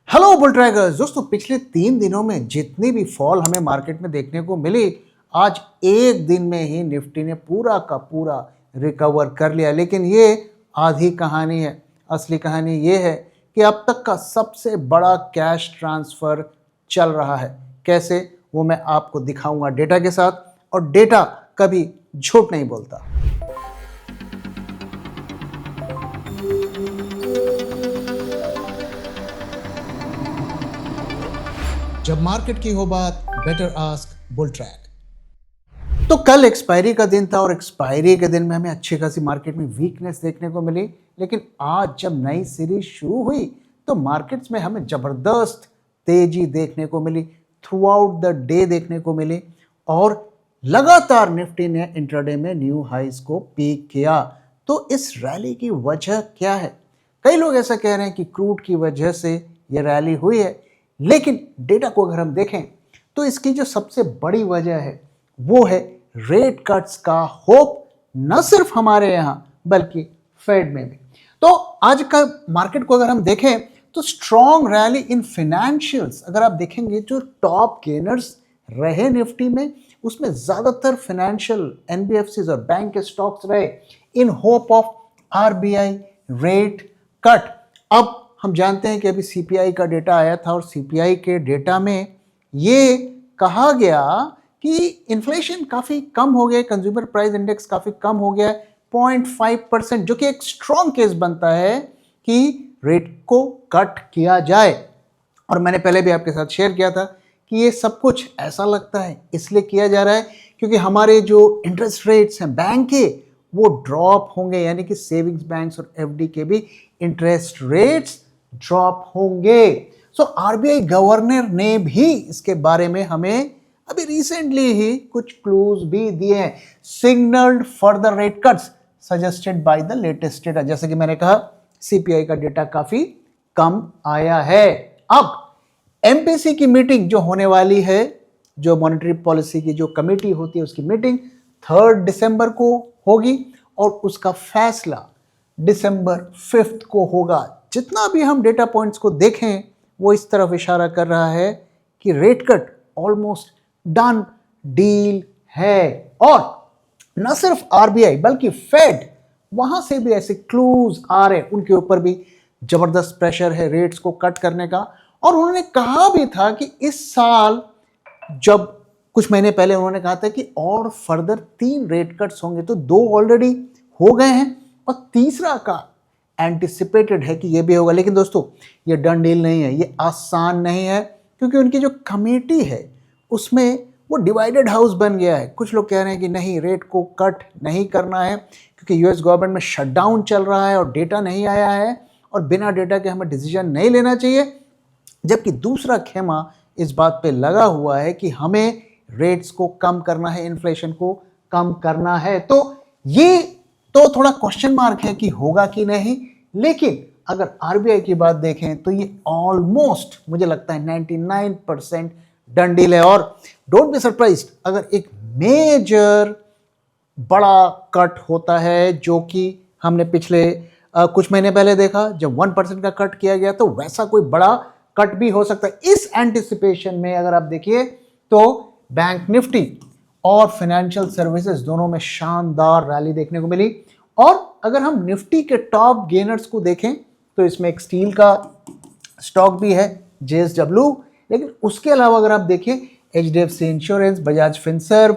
Hello bull trackers दोस्तों, पिछले 3 दिनों में जितनी भी फॉल हमें मार्केट में देखने को मिली, आज एक दिन में ही निफ्टी ने पूरा का पूरा रिकवर कर लिया। लेकिन ये आधी कहानी है। असली कहानी ये है कि अब तक का सबसे बड़ा कैश ट्रांसफर चल रहा है। कैसे, वो मैं आपको दिखाऊंगा डेटा के साथ, और डेटा कभी झूठ नहीं बोलता। जब मार्केट की हो बात, बेटर आस्क बुल ट्रैक। तो कल एक्सपायरी का दिन था और एक्सपायरी के दिन में हमें अच्छी खासी मार्केट में वीकनेस देखने को मिली। लेकिन आज जब नई सीरीज शुरू हुई तो मार्केट्स में हमें जबरदस्त तेजी देखने को मिली, थ्रू आउट द डे देखने को मिली, और लगातार निफ्टी ने इंट्राडे में न्यू हाइज को पीक किया। तो इस रैली की वजह क्या है? कई लोग ऐसा कह रहे हैं कि क्रूड की वजह से ये रैली हुई है, लेकिन डेटा को अगर हम देखें तो इसकी जो सबसे बड़ी वजह है वो है रेट कट्स का होप, न सिर्फ हमारे यहां बल्कि फेड में भी। तो आज का मार्केट को अगर हम देखें तो स्ट्रॉन्ग रैली इन फाइनेंशियल्स। अगर आप देखेंगे जो टॉप गेनर्स रहे निफ्टी में, उसमें ज्यादातर फाइनेंशियल एनबीएफसीज और बैंक के स्टॉक्स रहे in hope of RBI rate cut. अब हम जानते हैं कि अभी सीपीआई का डेटा आया था और सीपीआई के डेटा में ये कहा गया कि इन्फ्लेशन काफ़ी कम हो गया, कंज्यूमर प्राइस इंडेक्स काफ़ी कम हो गया है 0.5%, जो कि एक स्ट्रॉन्ग केस बनता है कि रेट को कट किया जाए। और मैंने पहले भी आपके साथ शेयर किया था कि ये सब कुछ ऐसा लगता है इसलिए किया जा रहा है क्योंकि हमारे जो इंटरेस्ट रेट्स हैं बैंक के, वो ड्रॉप होंगे, यानी कि सेविंग्स बैंक्स और एफडी के भी इंटरेस्ट रेट्स ड्रॉप होंगे। सो आरबीआई गवर्नर ने भी इसके बारे में हमें अभी रिसेंटली ही कुछ क्लूज भी दिए हैं। Signalled further rate cuts suggested by the latest data. जैसे कि मैंने कहा, सीपीआई का डेटा काफी कम आया है। अब एमपीसी की मीटिंग जो होने वाली है, जो मॉनेटरी पॉलिसी की जो कमेटी होती है, उसकी मीटिंग 3 दिसंबर को होगी और उसका फैसला दिसंबर 5 को होगा। जितना भी हम डेटा पॉइंट्स को देखें वो इस तरफ इशारा कर रहा है कि rate cut almost done deal है। और न सिर्फ आरबीआई बल्कि फेड, वहां से भी ऐसे क्लूज आ रहे हैं, उनके ऊपर भी जबरदस्त प्रेशर है रेट्स को कट करने का। और उन्होंने कहा भी था कि इस साल, जब कुछ महीने पहले उन्होंने कहा था कि और फर्दर 3 रेट कट्स होंगे, तो 2 ऑलरेडी हो गए हैं और तीसरा का एंटिसिपेटेड है कि ये भी होगा। लेकिन दोस्तों, ये डन डील नहीं है, ये आसान नहीं है, क्योंकि उनकी जो कमेटी है उसमें वो डिवाइडेड हाउस बन गया है। कुछ लोग कह रहे हैं कि नहीं, रेट को कट नहीं करना है क्योंकि यूएस गवर्नमेंट में शटडाउन चल रहा है और डेटा नहीं आया है और बिना डेटा के हमें डिसीजन नहीं लेना चाहिए। जबकि दूसरा खेमा इस बात पे लगा हुआ है कि हमें रेट्स को कम करना है, इन्फ्लेशन को कम करना है। तो ये तो थोड़ा क्वेश्चन मार्क है कि होगा कि नहीं। लेकिन अगर आरबीआई की बात देखें तो ये ऑलमोस्ट, मुझे लगता है 99% डन डील है। और डोंट बी सरप्राइज्ड अगर एक मेजर बड़ा कट होता है, जो कि हमने पिछले कुछ महीने पहले देखा जब 1% का कट किया गया, तो वैसा कोई बड़ा कट भी हो सकता है। इस एंटिसिपेशन में अगर आप देखिए तो बैंक निफ्टी और फाइनेंशियल सर्विसेज दोनों में शानदार रैली देखने को मिली। और अगर हम निफ्टी के टॉप गेनर्स को देखें तो इसमें एक स्टील का स्टॉक भी है, जेएसडब्ल्यू। लेकिन उसके अलावा अगर आप देखें, HDFC insurance, Bajaj Finserv,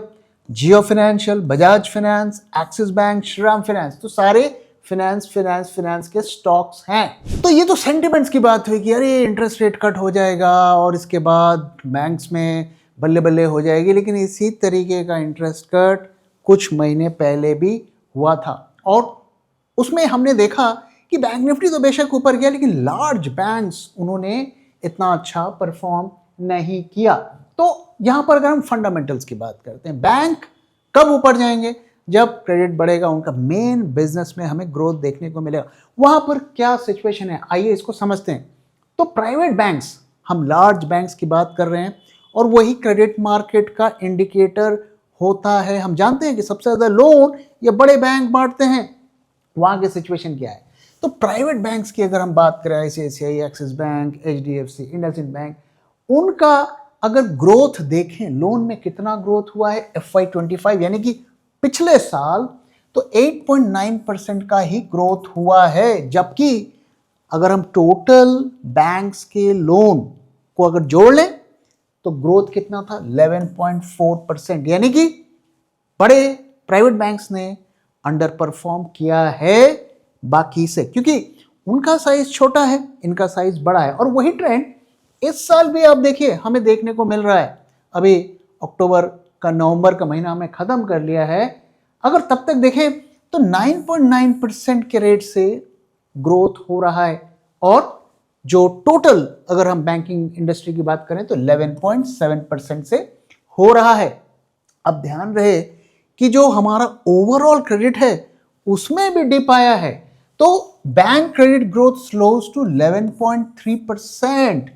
Jio financial, Bajaj finance, Axis bank, Shriram finance, तो सारे फाइनेंस के स्टॉक्स हैं। तो ये तो सेंटिमेंट्स की बात हुई कि अरे इंटरेस्ट रेट कट हो जाएगा और इसके बाद बैंक्स में बल्ले बल्ले हो जाएगी। लेकिन इसी तरीके का इंटरेस्ट कट कुछ महीने पहले भी हुआ था और उसमें हमने देखा कि बैंक निफ्टी तो बेशक ऊपर गया, लेकिन लार्ज बैंक्स उन्होंने इतना अच्छा परफॉर्म नहीं किया। तो यहां पर अगर हम फंडामेंटल्स की बात करते हैं, बैंक कब ऊपर जाएंगे? जब क्रेडिट बढ़ेगा, उनका मेन बिजनेस में हमें ग्रोथ देखने को मिलेगा। वहां पर क्या सिचुएशन है, आइए इसको समझते हैं। तो प्राइवेट बैंक्स, हम लार्ज बैंक्स की बात कर रहे हैं और वही क्रेडिट मार्केट का इंडिकेटर होता है। हम जानते हैं कि सबसे ज्यादा लोन ये बड़े बैंक बांटते हैं। वहां की सिचुएशन क्या है? तो प्राइवेट बैंक्स की अगर हम बात करें, ICICI, axis bank, HDFC, IndusInd bank, उनका अगर ग्रोथ देखें, लोन में कितना ग्रोथ हुआ है FY25 यानी कि पिछले साल, तो 8.9% का ही ग्रोथ हुआ है। जबकि अगर हम टोटल बैंक्स के लोन को अगर जोड़ लें तो ग्रोथ कितना था, 11.4%। यानी कि बड़े प्राइवेट बैंक्स ने अंडर परफॉर्म किया है बाकी से, क्योंकि उनका साइज छोटा है, इनका साइज बड़ा है। और वही ट्रेंड इस साल भी आप देखिए हमें देखने को मिल रहा है। अभी अक्टूबर का, नवंबर का महीना हमें खत्म कर लिया है, अगर तब तक देखें तो 9.9% के रेट से ग्रोथ हो रहा है। और जो टोटल अगर हम बैंकिंग इंडस्ट्री की बात करें तो 11.7% से हो रहा है। अब ध्यान रहे कि जो हमारा ओवरऑल क्रेडिट है उसमें भी डिप आया है, तो bank credit growth slows to 11.3%।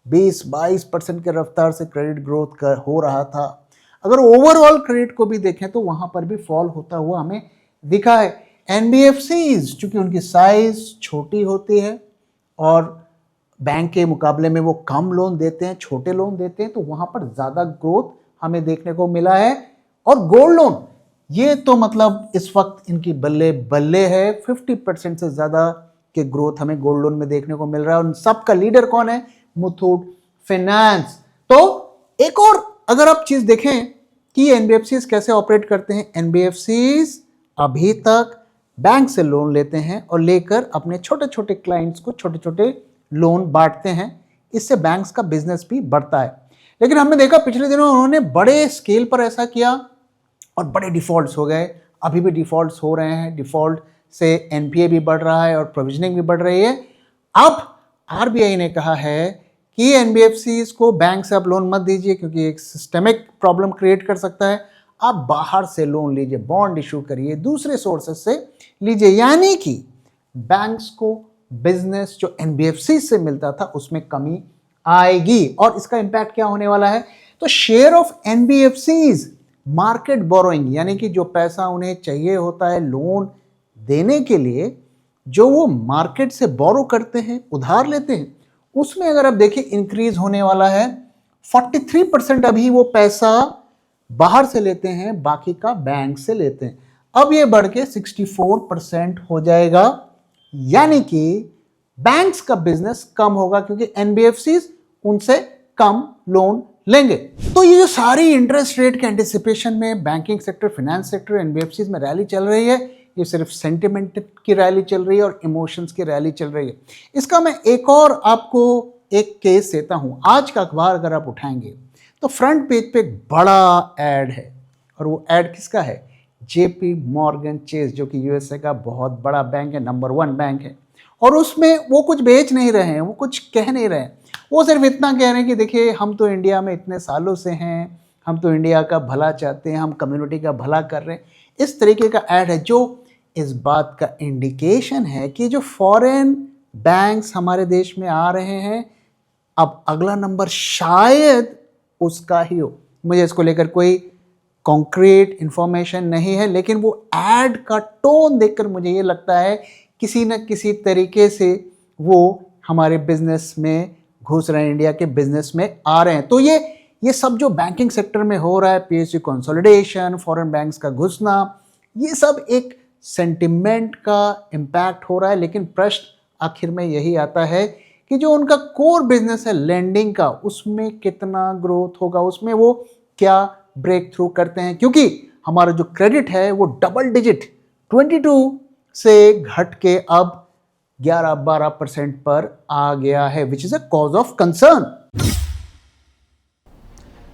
20-22% के रफ्तार से क्रेडिट ग्रोथ हो रहा था। अगर ओवरऑल क्रेडिट को भी देखें तो वहां पर भी फॉल होता हुआ हमें दिखा है। एनबीएफसीज चूंकि उनकी साइज छोटी होती है और बैंक के मुकाबले में वो कम लोन देते हैं, छोटे लोन देते हैं, तो वहां पर ज्यादा ग्रोथ हमें देखने को मिला है। और गोल्ड लोन, ये तो मतलब इस वक्त इनकी बल्ले बल्ले है, 50% से ज्यादा के ग्रोथ हमें गोल्ड लोन में देखने को मिल रहा है। और सबका लीडर कौन है, मुथूट फाइनेंस। तो एक और अगर आप चीज देखें कि एनबीएफसीज कैसे ऑपरेट करते हैं, एनबीएफसीज अभी तक बैंक से लोन लेते हैं और लेकर अपने छोटे छोटे क्लाइंट्स को छोटे छोटे लोन बांटते हैं। इससे बैंक्स का बिजनेस भी बढ़ता है। लेकिन हमने देखा पिछले दिनों उन्होंने बड़े स्केल पर ऐसा किया और बड़े डिफॉल्ट्स हो गए, अभी भी डिफॉल्ट्स हो रहे हैं। डिफॉल्ट से एनपीए भी बढ़ रहा है और प्रोविजनिंग भी बढ़ रही है। अब आरबीआई ने कहा है कि एनबीएफसीज को बैंक से आप लोन मत दीजिए, क्योंकि एक सिस्टमिक प्रॉब्लम क्रिएट कर सकता है। आप बाहर से लोन लीजिए, बॉन्ड इशू करिए, दूसरे सोर्सेस से लीजिए। यानी कि बैंक्स को बिजनेस जो एनबीएफसी से मिलता था उसमें कमी आएगी। और इसका इंपैक्ट क्या होने वाला है, तो share of NBFCs market borrowing, यानी कि जो पैसा उन्हें चाहिए होता है लोन देने के लिए, जो वो मार्केट से बोरो करते हैं, उधार लेते हैं, उसमें अगर आप देखिए इंक्रीज होने वाला है। 43% अभी वो पैसा बाहर से लेते हैं, बाकी का बैंक से लेते हैं। अब ये बढ़ के 64% हो जाएगा। यानी कि बैंक्स का बिजनेस कम होगा क्योंकि एनबीएफसीज उनसे कम लोन लेंगे। तो ये जो सारी इंटरेस्ट रेट के एंटिसिपेशन में banking sector, finance sector, NBFCs में रैली चल रही है, ये सिर्फ सेंटिमेंट की रैली चल रही है और इमोशंस की रैली चल रही है। इसका मैं एक और आपको एक केस देता हूं। आज का अखबार अगर आप उठाएंगे तो फ्रंट पेज पे एक बड़ा एड है, और वो एड किसका है, जेपी मॉर्गन चेस, जो कि यूएसए का बहुत बड़ा बैंक है, नंबर 1 बैंक है। और उसमें वो कुछ बेच नहीं रहे हैं, वो कुछ कह नहीं रहे हैं, वो सिर्फ इतना कह रहे हैं कि देखिए हम तो इंडिया में इतने सालों से हैं, हम तो इंडिया का भला चाहते हैं, हम कम्युनिटी का भला कर रहे हैं। इस तरीके का ऐड है जो इस बात का इंडिकेशन है कि जो फॉरेन बैंक्स हमारे देश में आ रहे हैं, अब अगला नंबर शायद उसका ही हो। मुझे इसको लेकर कोई कॉन्क्रीट इंफॉर्मेशन नहीं है, लेकिन वो ऐड का टोन देखकर मुझे ये लगता है किसी न किसी तरीके से वो हमारे बिजनेस में घुस रहे हैं, इंडिया के बिजनेस में आ रहे हैं। तो ये सब जो बैंकिंग सेक्टर में हो रहा है, पीएसयू कंसोलिडेशन, फॉरेन बैंक्स का घुसना, ये सब एक सेंटिमेंट का इम्पैक्ट हो रहा है। लेकिन प्रश्न आखिर में यही आता है कि जो उनका कोर बिजनेस है लेंडिंग का, उसमें कितना ग्रोथ होगा, उसमें वो क्या ब्रेक थ्रू करते हैं। क्योंकि हमारा जो क्रेडिट है वो डबल डिजिट 22 से घट के अब 11-12% पर आ गया है, which is a cause of concern.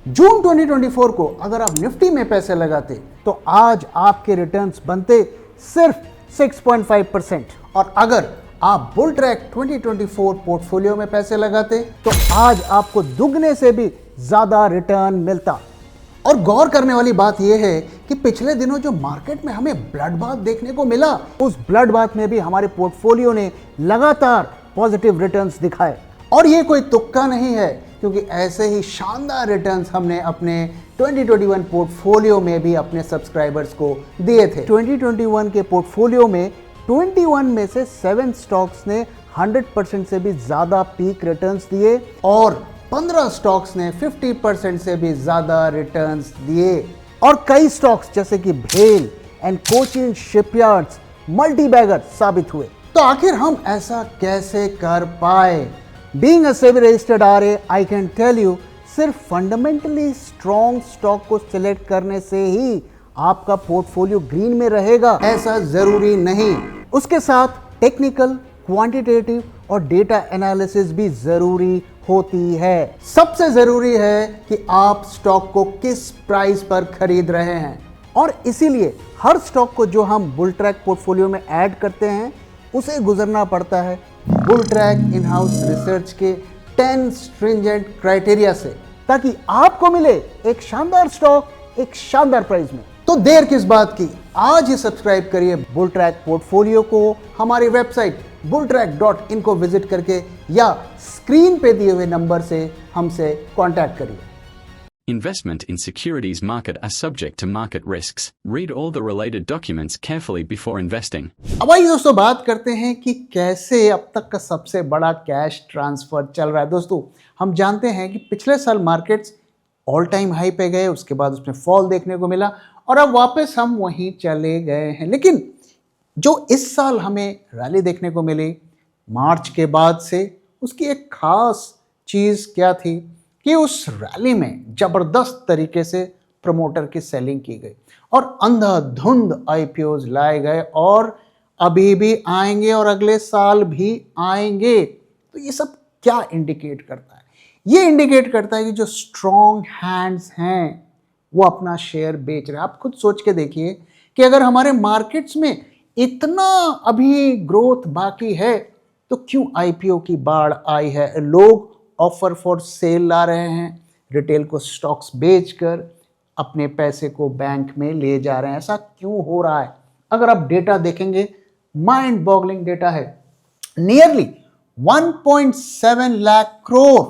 June 2024 को अगर आप निफ्टी में पैसे लगाते तो आज आपके रिटर्न्स बनते सिर्फ 6.5%, और अगर आप बुल ट्रैक 2024 पोर्टफोलियो में पैसे लगाते तो आज आपको दुगने से भी ज्यादा रिटर्न मिलता। और गौर करने वाली बात यह है कि पिछले दिनों जो मार्केट में हमें ब्लड बाथ देखने को मिला, उस ब्लड बाथ में भी हमारे पोर्टफोलियो ने लगातार पॉजिटिव रिटर्न्स दिखाए। और ये कोई तुक्का नहीं है, क्योंकि ऐसे ही शानदार रिटर्न्स हमने अपने 2021 पोर्टफोलियो में भी अपने सब्सक्राइबर्स को दिए थे। 2021 के पोर्टफोलियो में 21 में से 7 स्टॉक्स ने 100% से भी ज्यादा पीक रिटर्न्स दिए और 15 स्टॉक्स ने 50% से भी ज्यादा रिटर्न्स दिए और कई स्टॉक्स जैसे कि भेल and Cochin shipyards multi bagger साबित हुए। तो आखिर हम ऐसा कैसे कर पाए? Being a SEBI registered RA, I can tell you, सिर्फ फंडामेंटली स्ट्रॉन्ग स्टॉक को सिलेक्ट करने से ही आपका पोर्टफोलियो ग्रीन में रहेगा ऐसा जरूरी नहीं। उसके साथ टेक्निकल, क्वांटिटेटिव और डेटा एनालिसिस भी जरूरी होती है। सबसे जरूरी है कि आप स्टॉक को किस प्राइस पर खरीद रहे हैं और इसीलिए हर स्टॉक को जो हम बुल ट्रैक पोर्टफोलियो में ऐड करते हैं उसे गुजरना पड़ता है bull track in house research के 10 स्ट्रिंजेंट क्राइटेरिया से, ताकि आपको मिले एक शानदार स्टॉक एक शानदार प्राइस में। तो देर किस बात की, आज ही सब्सक्राइब करिए बुल ट्रैक पोर्टफोलियो को हमारी वेबसाइट bulltrack.in को विजिट करके या स्क्रीन पे दिए हुए नंबर से हमसे कांटेक्ट करिए। Investment in securities market are subject to market risks. Read all the related documents carefully before investing. अब आइए दोस्तों बात करते हैं कि कैसे अब तक का सबसे बड़ा कैश ट्रांसफर चल रहा है। दोस्तों हम जानते हैं कि पिछले साल मार्केट्स ऑल टाइम हाई पे गए, उसके बाद उसमें फॉल देखने को मिला और अब वापस हम वहीं चले गए हैं। लेकिन जो इस साल हमें रैली देखने को मिली मार्च के बाद से, उसकी एक खास चीज़ क्या थी कि उस रैली में ज़बरदस्त तरीके से प्रमोटर की सेलिंग की गई और अंधाधुंध आईपीओज लाए गए और अभी भी आएंगे और अगले साल भी आएंगे। तो ये सब क्या इंडिकेट करता है? ये इंडिकेट करता है कि जो स्ट्रॉन्ग हैंड्स हैं वो अपना शेयर बेच रहे हैं। आप खुद सोच के देखिए कि अगर हमारे मार्केट्स में इतना अभी ग्रोथ बाकी है तो क्यों आईपीओ की बाढ़ आई है? लोग ऑफर फॉर सेल ला रहे हैं, रिटेल को स्टॉक्स बेचकर अपने पैसे को बैंक में ले जा रहे हैं। ऐसा क्यों हो रहा है? अगर आप डेटा देखेंगे, माइंड बॉगलिंग डेटा है। नियरली 1.7 लाख करोड़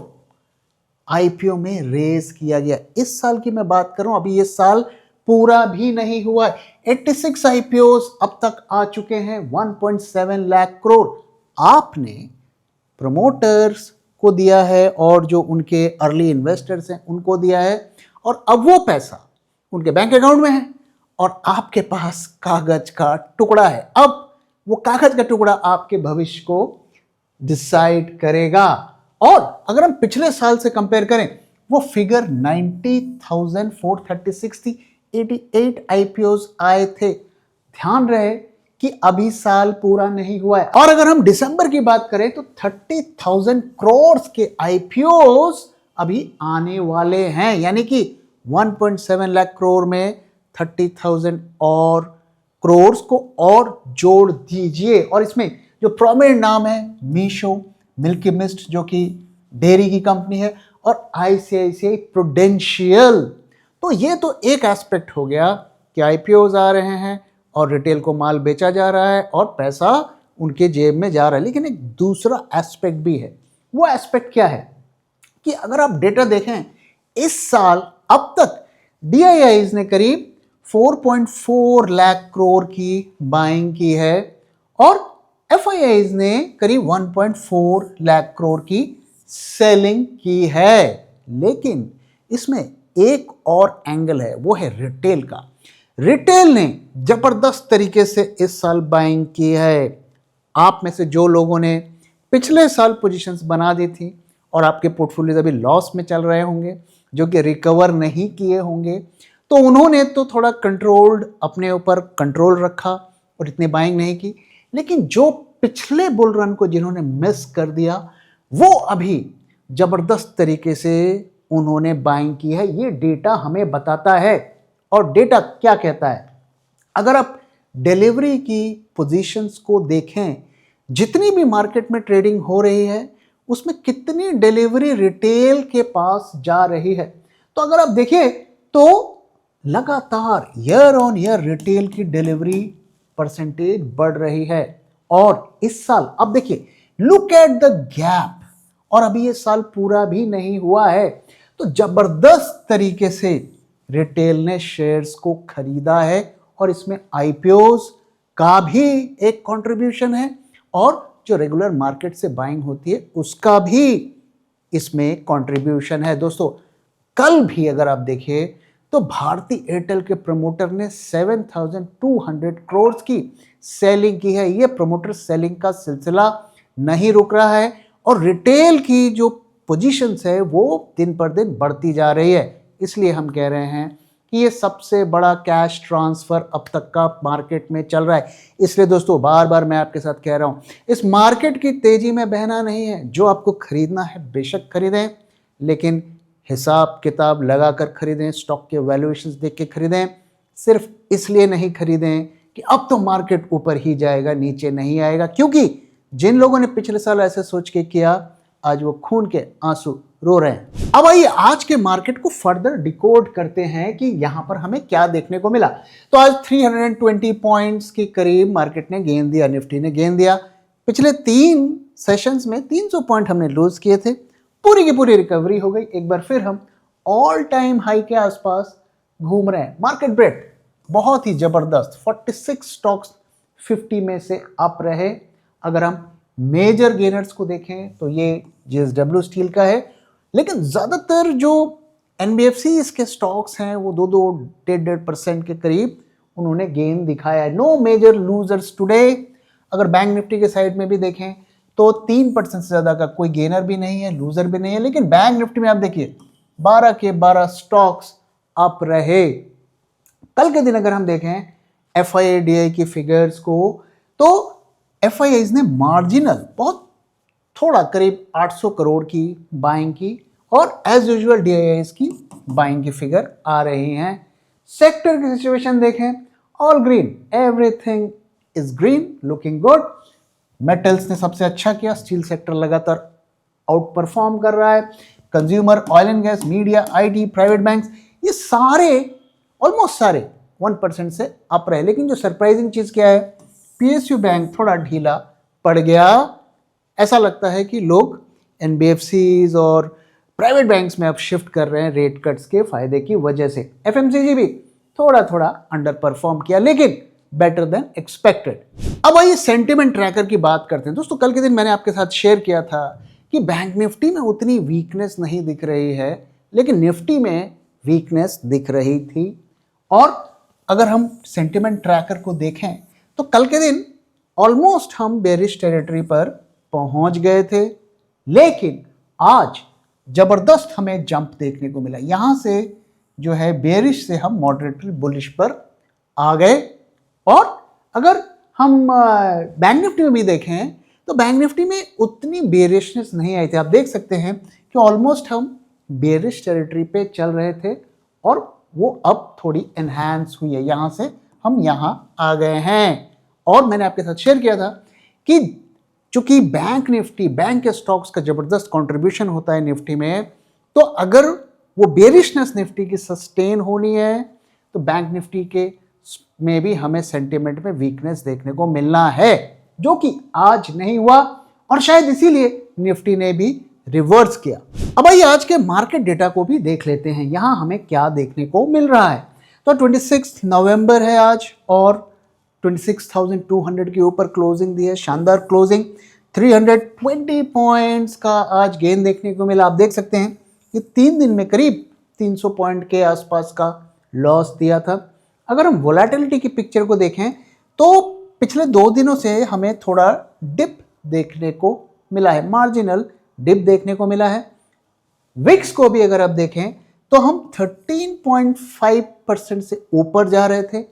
आईपीओ में रेज किया गया। इस साल की मैं बात करूं, अभी ये साल पूरा भी नहीं हुआ है, 86 आईपीओस अब तक आ चुके हैं, 1.7 लाख करोड़ आपने प्रमोटर्स को दिया है और जो उनके अर्ली इन्वेस्टर्स हैं उनको दिया है और अब वो पैसा उनके बैंक अकाउंट में है और आपके पास कागज का टुकड़ा है। अब वो कागज का टुकड़ा आपके भविष्य को डिसाइड करेगा। और अगर हम पिछले साल से कंपेयर करें, वो फिगर 90,436 थी, 88 आईपीओस आए थे। ध्यान रहे कि अभी साल पूरा नहीं हुआ है। और अगर हम दिसंबर की बात करें तो 30,000 करोड़ के आईपीओस अभी आने वाले हैं, यानी कि 1.7 लाख करोड़ में 30,000 और करोड़ को और जोड़ दीजिए। और इसमें जो प्रोमिनेंट नाम है मीशो, मिल्की मिस्ट जो कि डेयरी की कंपनी है और आईसीआईसीआई प्रूडेंशियल। तो ये तो एक एस्पेक्ट हो गया कि आईपीओज आ रहे हैं और रिटेल को माल बेचा जा रहा है और पैसा उनके जेब में जा रहा है। लेकिन एक दूसरा एस्पेक्ट भी है। वो एस्पेक्ट क्या है कि अगर आप डेटा देखें, इस साल अब तक डीआईआईज ने करीब 4.4 लाख करोड़ की बाइंग की है और एफआईआईज ने करीब 1.4 लाख करोड़ की सेलिंग की है। लेकिन इसमें एक और एंगल है, वो है रिटेल का। रिटेल ने जबरदस्त तरीके से इस साल बाइंग की है। आप में से जो लोगों ने पिछले साल पोजीशंस बना दी थी और आपके पोर्टफोलियो अभी लॉस में चल रहे होंगे, जो कि रिकवर नहीं किए होंगे, तो उन्होंने तो थोड़ा कंट्रोल्ड, अपने ऊपर कंट्रोल रखा और इतनी बाइंग नहीं की। लेकिन जो पिछले बुल रन को जिन्होंने मिस कर दिया, वो अभी जबरदस्त तरीके से उन्होंने बाइंग की है। ये डेटा हमें बताता है। और डेटा क्या कहता है? अगर आप डिलीवरी की पोजीशंस को देखें, जितनी भी मार्केट में ट्रेडिंग हो रही है उसमें कितनी डिलीवरी रिटेल के पास जा रही है, तो अगर आप देखें तो लगातार ईयर ऑन ईयर रिटेल की डिलीवरी परसेंटेज बढ़ रही है। और इस साल अब देखिए, लुक एट द गैप, और अभी ये साल पूरा भी नहीं हुआ है, तो जबरदस्त तरीके से रिटेल ने शेयर्स को खरीदा है और इसमें आईपीओज का भी एक कंट्रीब्यूशन है और जो रेगुलर मार्केट से बाइंग होती है उसका भी इसमें कंट्रीब्यूशन है। दोस्तों कल भी अगर आप देखिए तो भारती एयरटेल के प्रमोटर ने 7,200 करोड़ की सेलिंग की है। ये प्रमोटर सेलिंग का सिलसिला नहीं रुक रहा है और रिटेल की जो पोजीशंस है वो दिन पर दिन बढ़ती जा रही है। इसलिए हम कह रहे हैं कि ये सबसे बड़ा कैश ट्रांसफर अब तक का मार्केट में चल रहा है। इसलिए दोस्तों बार बार मैं आपके साथ कह रहा हूं, इस मार्केट की तेजी में बहना नहीं है। जो आपको खरीदना है बेशक खरीदें, लेकिन हिसाब किताब लगाकर खरीदें, स्टॉक के वैल्यूएशंस देख के खरीदें। सिर्फ इसलिए नहीं खरीदें कि अब तो मार्केट ऊपर ही जाएगा नीचे नहीं आएगा, क्योंकि जिन लोगों ने पिछले साल ऐसे सोच के किया आज वो खून के आंसू रो रहे हैं। अब आइए आज के मार्केट को फर्दर डिकोड करते हैं कि यहां पर हमें क्या देखने को मिला। तो आज 320 पॉइंट्स के करीब मार्केट ने गेंद दिया, निफ्टी ने गेंद दिया। पिछले 3 सेशंस में 300 पॉइंट हमने लूज किए थे, पूरी की पूरी रिकवरी हो गई। एक बार फिर हम ऑल टाइम हाई के आसपास घूम रहे हैं। मार्केट ब्रेड बहुत ही जबरदस्त, 46 स्टॉक्स 50 में से अप रहे। अगर हम मेजर गेनर्स को देखें तो ये JSW स्टील का है, लेकिन ज़्यादातर जो NBFC इसके स्टॉक्स हैं वो 2-1.5% के करीब उन्होंने गेन दिखाया है। No major losers today. अगर बैंक निफ्टी के साइड में भी देखें तो 3% से ज़्यादा का कोई गेनर भी नहीं है, लूजर भी नहीं है। लेकिन बैंक निफ्टी में आप देखिए 12 के 12 स्टॉक्स अप रहे। कल के दिन अगर हम देखें FII की फिगर्स को तो FIIs ने मार्जिनल बहुत थोड़ा करीब 800 करोड़ की बाइंग की और एज यूजुअल DIIs की बाइंग की फिगर आ रही हैं। सेक्टर की सिचुएशन देखें, all green, everything is green, looking good. Metals ने सबसे अच्छा किया, स्टील सेक्टर लगातार आउट परफॉर्म कर रहा है। Consumer, oil and gas, media, IT, private banks, ये सारे ऑलमोस्ट सारे 1% से अप रहे। लेकिन जो सरप्राइजिंग चीज क्या है, PSU बैंक थोड़ा ढीला पड़ गया। ऐसा लगता है कि लोग NBFCs और प्राइवेट बैंक्स में अब शिफ्ट कर रहे हैं रेट कट्स के फायदे की वजह से। FMCG भी थोड़ा थोड़ा अंडर परफॉर्म किया, लेकिन बेटर देन एक्सपेक्टेड। अब आइए सेंटिमेंट ट्रैकर की बात करते हैं। दोस्तों कल के दिन मैंने आपके साथ शेयर किया था कि बैंक निफ्टी में उतनी वीकनेस नहीं दिख रही है, लेकिन निफ्टी में वीकनेस दिख रही थी। और अगर हम सेंटिमेंट ट्रैकर को देखें तो कल के दिन ऑलमोस्ट हम बेरिश टेरिटरी पर पहुंच गए थे, लेकिन आज जबरदस्त हमें जंप देखने को मिला। यहां से जो है बेरिश से हम मॉडरेटली बुलिश पर आ गए। और अगर हम बैंक निफ्टी में भी देखें तो बैंक निफ्टी में उतनी बेरिशनेस नहीं आई थी। आप देख सकते हैं कि ऑलमोस्ट हम बेरिश टेरिटरी पे चल रहे थे और वो अब थोड़ी एनहांस हुई है। यहां से हम यहां आ गए हैं। और मैंने आपके साथ शेयर किया था कि चूंकि बैंक निफ्टी, बैंक के स्टॉक्स का जबरदस्त कंट्रीब्यूशन होता है निफ्टी में, तो अगर वो बेरिशनेस निफ्टी की सस्टेन होनी है तो बैंक निफ्टी के में भी हमें सेंटिमेंट में वीकनेस देखने को मिलना है, जो कि आज नहीं हुआ और शायद इसीलिए निफ्टी ने भी रिवर्स किया। अब आइए आज के मार्केट डेटा को भी देख लेते हैं, यहां हमें क्या देखने को मिल रहा है। तो 26 नवंबर है आज और 26,200 के ऊपर क्लोजिंग दी है, शानदार क्लोजिंग। 320 पॉइंट्स का आज गेन देखने को मिला। आप देख सकते हैं कि 3 दिन में करीब 300 पॉइंट के आसपास का लॉस दिया था। अगर हम वोलेटिलिटी की पिक्चर को देखें तो पिछले 2 दिनों से हमें थोड़ा डिप देखने को मिला है, मार्जिनल डिप देखने को मिला है। विक्स को भी अगर आप देखें तो हम 13.5% से ऊपर जा रहे थे,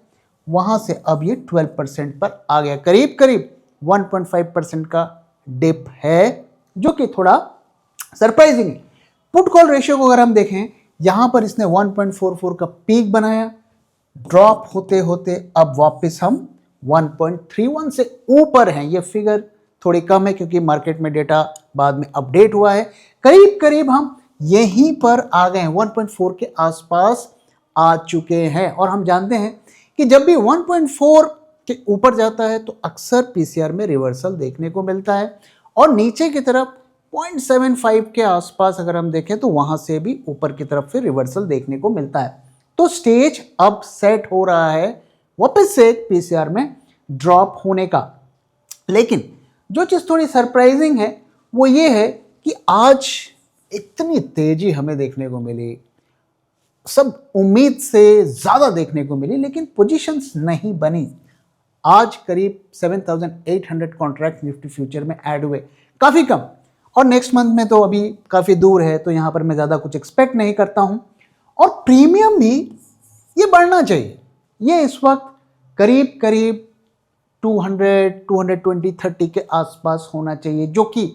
वहां से अब ये 12% पर आ गया। करीब करीब 1.5% का डिप है, जो कि थोड़ा सरप्राइजिंग है। पुट कॉल रेशियो को अगर हम देखें, यहां पर इसने 1.44 का पीक बनाया, ड्रॉप होते होते अब वापस हम 1.31 से ऊपर हैं। ये फिगर थोड़ी कम है क्योंकि मार्केट में डेटा बाद में अपडेट हुआ है। करीब करीब हम यहीं पर आ गए हैं, 1.4 के आसपास आ चुके हैं। और हम जानते हैं कि जब भी 1.4 के ऊपर जाता है तो अक्सर PCR में रिवर्सल देखने को मिलता है, और नीचे की तरफ 0.75 के आसपास अगर हम देखें तो वहां से भी ऊपर की तरफ फिर रिवर्सल देखने को मिलता है। तो स्टेज अब सेट हो रहा है वापस से PCR में, ड्रॉप होने का। लेकिन जो चीज़ थोड़ी सरप्राइजिंग है वो ये है कि आज इतनी तेजी हमें देखने को मिली, सब उम्मीद से ज़्यादा देखने को मिली, लेकिन पोजीशंस नहीं बनी। आज करीब 7,800 कॉन्ट्रैक्ट निफ्टी फ्यूचर में ऐड हुए, काफ़ी कम। और नेक्स्ट मंथ में तो अभी काफ़ी दूर है, तो यहाँ पर मैं ज़्यादा कुछ एक्सपेक्ट नहीं करता हूँ। और प्रीमियम भी ये बढ़ना चाहिए। ये इस वक्त करीब करीब 200, 220, 30 के आसपास होना चाहिए, जो कि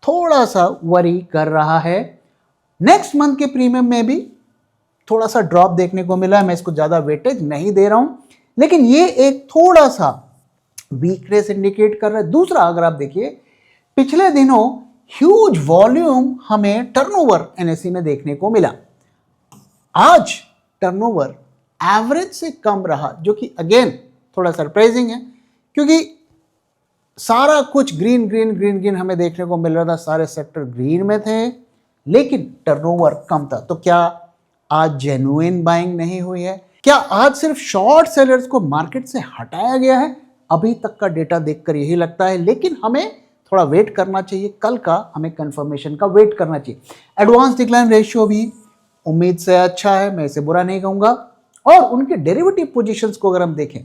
थोड़ा सा वरी कर रहा है। नेक्स्ट मंथ के प्रीमियम में भी थोड़ा सा ड्रॉप देखने को मिला है, मैं इसको ज़्यादा वेटेज नहीं दे रहा हूँ, लेकिन ये एक थोड़ा सा वीकनेस इंडिकेट कर रहा है। दूसरा, अगर आप देखिए पिछले दिनों ह्यूज वॉल्यूम हमें टर्नओवर एनएसई में देखने को मिला। आज टर्नओवर एवरेज से कम रहा, जो कि अगेन थोड़ा सरप्राइजिंग है, क्योंकि सारा कुछ ग्रीन ग्रीन ग्रीन ग्रीन हमें देखने को मिल रहा था, सारे सेक्टर ग्रीन में थे, लेकिन टर्नओवर कम था। तो क्या आज जेन्युइन बाइंग नहीं हुई है? क्या आज सिर्फ शॉर्ट सेलर्स को मार्केट से हटाया गया है? अभी तक का डेटा देखकर यही लगता है, लेकिन हमें थोड़ा वेट करना चाहिए। कल का हमें कंफर्मेशन का वेट करना चाहिए। एडवांस डिक्लाइन रेशियो भी उम्मीद से अच्छा है, मैं इसे बुरा नहीं कहूंगा। और उनके डेरिवेटिव पोजीशंस को अगर हम देखें,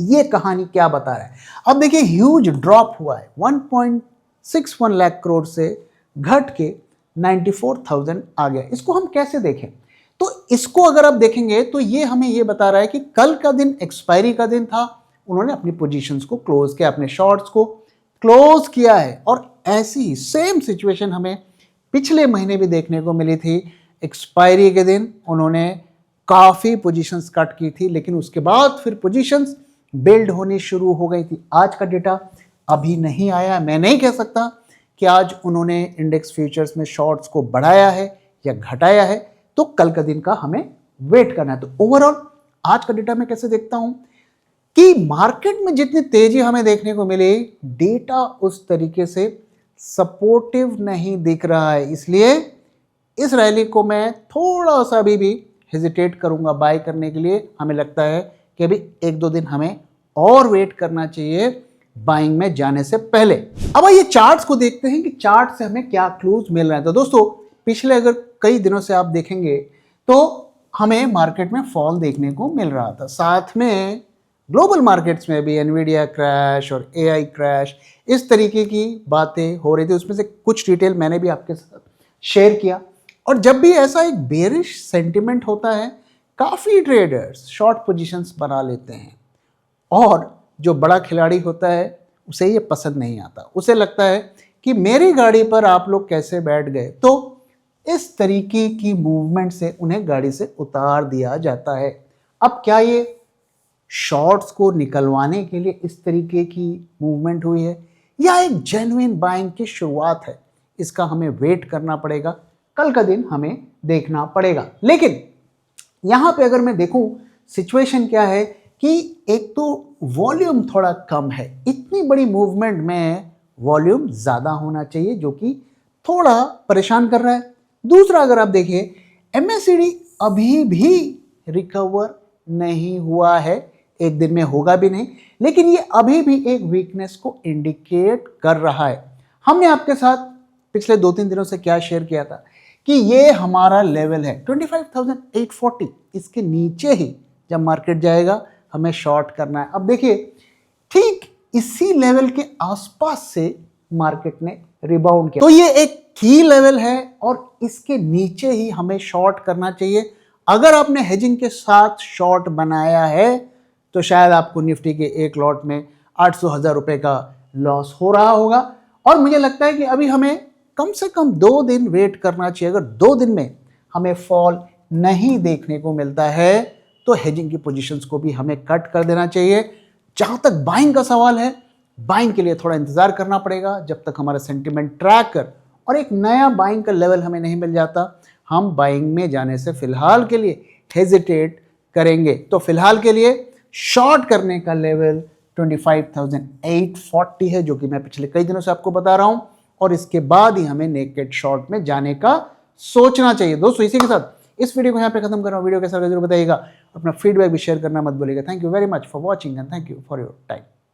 ये कहानी क्या बता रहा है? अब देखिए, ह्यूज ड्रॉप हुआ है, 1.61 लाख करोड़ से घट के 94,000 आ गया। इसको हम कैसे देखें? तो इसको अगर आप देखेंगे तो ये हमें ये बता रहा है कि कल का दिन एक्सपायरी का दिन था, उन्होंने अपनी पोजीशंस को क्लोज किया, अपने शॉर्ट्स को क्लोज किया है। और ऐसी सेम सिचुएशन हमें पिछले महीने भी देखने को मिली थी। एक्सपायरी के दिन उन्होंने काफ़ी पोजीशंस कट की थी, लेकिन उसके बाद फिर पोजीशंस बिल्ड होनी शुरू हो गई थी। आज का डेटा अभी नहीं आया, मैं नहीं कह सकता कि आज उन्होंने इंडेक्स फ्यूचर्स में शॉर्ट्स को बढ़ाया है या घटाया है, तो कल का दिन का हमें वेट करना है। तो ओवरऑल आज का डेटा मैं कैसे देखता हूं कि मार्केट में जितनी तेजी हमें देखने को मिली, डेटा उस तरीके से सपोर्टिव नहीं दिख रहा है। इसलिए इस रैली को मैं थोड़ा सा भी हेजिटेट करूंगा बाय करने के लिए। हमें लगता है कि अभी 1-2 दिन हमें और वेट करना चाहिए बाइंग में जाने से पहले। अब आइए चार्ट्स को देखते हैं कि चार्ट से हमें क्या क्लूज मिल रहा है। तो दोस्तों, पिछले अगर कई दिनों से आप देखेंगे तो हमें मार्केट में फॉल देखने को मिल रहा था, साथ में ग्लोबल मार्केट्स में भी एनवीडिया क्रैश और एआई क्रैश, इस तरीके की बातें हो रही थी। उसमें से कुछ डिटेल मैंने भी आपके साथ शेयर किया। और जब भी ऐसा एक बेरिश सेंटिमेंट होता है, काफ़ी ट्रेडर्स शॉर्ट पोजीशंस बना लेते हैं, और जो बड़ा खिलाड़ी होता है उसे ये पसंद नहीं आता। उसे लगता है कि मेरी गाड़ी पर आप लोग कैसे बैठ गए। तो इस तरीके की मूवमेंट से उन्हें गाड़ी से उतार दिया जाता है। अब क्या ये शॉर्ट्स को निकलवाने के लिए इस तरीके की मूवमेंट हुई है, या एक जेन्युइन बाइंग की शुरुआत है? इसका हमें वेट करना पड़ेगा, कल का दिन हमें देखना पड़ेगा। लेकिन यहाँ पे अगर मैं देखूं सिचुएशन क्या है कि एक तो वॉल्यूम थोड़ा कम है, इतनी बड़ी मूवमेंट में वॉल्यूम ज़्यादा होना चाहिए, जो कि थोड़ा परेशान कर रहा है। दूसरा, अगर आप देखिए एमएससीडी अभी भी रिकवर नहीं हुआ है, एक दिन में होगा भी नहीं, लेकिन ये अभी भी एक वीकनेस को इंडिकेट कर रहा है। हमने आपके साथ पिछले 2-3 दिनों से क्या शेयर किया था कि ये हमारा लेवल है 25,840, इसके नीचे ही जब मार्केट जाएगा हमें शॉर्ट करना है। अब देखिए, ठीक इसी लेवल के आसपास से मार्केट ने रिबाउंड किया, तो ये एक की लेवल है और इसके नीचे ही हमें शॉर्ट करना चाहिए। अगर आपने हेजिंग के साथ शॉर्ट बनाया है तो शायद आपको निफ्टी के एक लॉट में 800,000 रुपए का लॉस हो रहा होगा। और मुझे लगता है कि अभी हमें कम से कम 2 दिन वेट करना चाहिए। अगर 2 दिन में हमें फॉल नहीं देखने को मिलता है तो हेजिंग की पोजीशंस को भी हमें कट कर देना चाहिए। जहां तक बाइंग का सवाल है, बाइंग के लिए थोड़ा इंतजार करना पड़ेगा जब तक हमारा सेंटिमेंट ट्रैकर और एक नया बाइंग का लेवल हमें नहीं मिल जाता। हम बाइंग में जाने से फिलहाल के लिए हेजिटेट करेंगे। तो फिलहाल के लिए शॉर्ट करने का लेवल 25,840 है, जो कि मैं पिछले कई दिनों से आपको बता रहा हूं, और इसके बाद ही हमें नेकेड शॉर्ट में जाने का सोचना चाहिए। दोस्तों, इसी के साथ इस वीडियो को यहाँ पे खत्म कर रहा हूँ। वीडियो कैसा लगा जरूर बताइएगा, अपना फीडबैक भी शेयर करना मत भूलिएगा। Thank you very much for watching and thank you for your time.